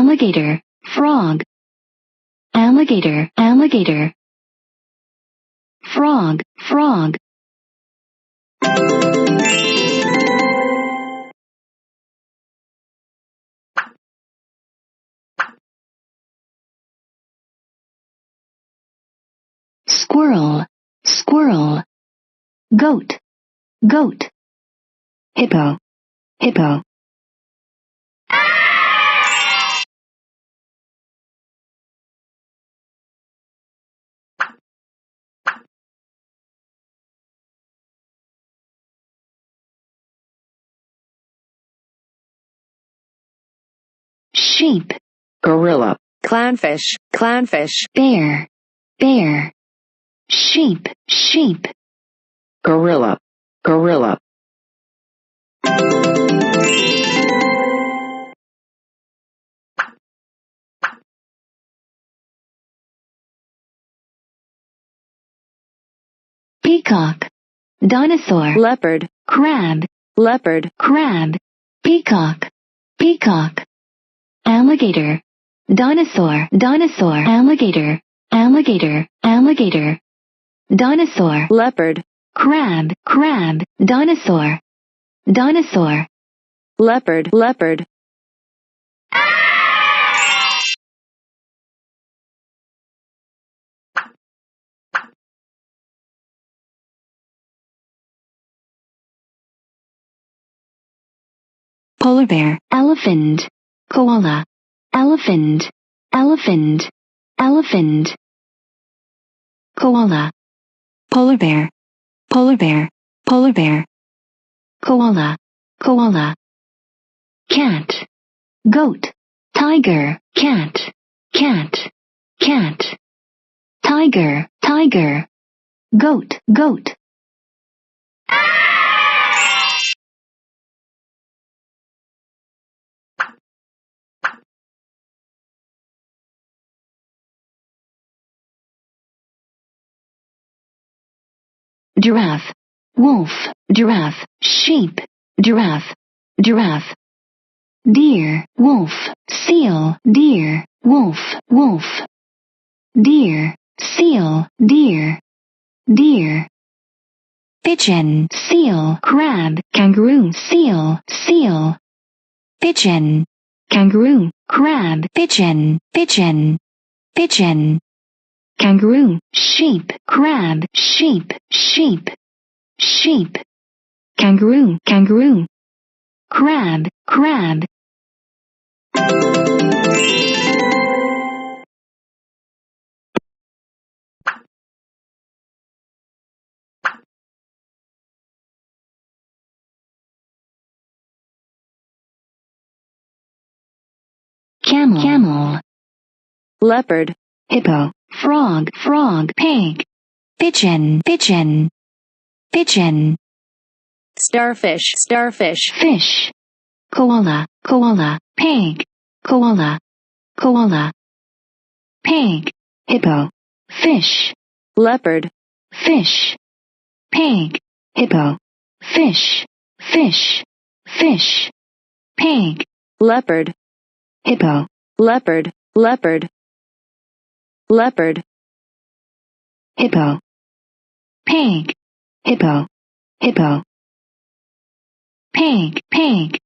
alligator, frog, alligator, alligator, frog, frog. Squirrel, squirrel, goat, goat, hippo, hippo. Sheep, gorilla, clownfish, clownfish, bear, bear, sheep, sheep, gorilla, gorilla. peacock, dinosaur, Leopard, crab, leopard, crab, peacock, peacock, alligator, dinosaur, dinosaur, alligator, alligator, alligator, dinosaur, leopard, crab, crab, dinosaur, dinosaur, leopard, leopard. polar bear, elephant, koala, elephant, elephant, elephant, koala, polar bear, polar bear, polar bear, koala, koala, cat, goat, tiger, cat, cat, cat, tiger, tiger, goat, goat. Giraffe, wolf, giraffe, sheep, giraffe, giraffe, deer, wolf, seal, deer, wolf, wolf, deer, seal, deer, deer, pigeon, seal, crab, kangaroo, seal, seal, pigeon, kangaroo, crab, pigeon, pigeon, pigeon, kangaroo, sheep, crab, sheep, sheep, sheep, kangaroo, kangaroo, crab, crab. Camel, camel, Leopard, hippo, frog, frog, pig, pigeon, pigeon, pigeon, starfish, starfish, fish, koala, koala, pig, koala, koala, pig, hippo, fish, leopard, fish, pig, hippo, fish, fish, fish, pig, leopard, hippo, leopard, leopard, leopard, hippo, pig, hippo, hippo, pig, pig.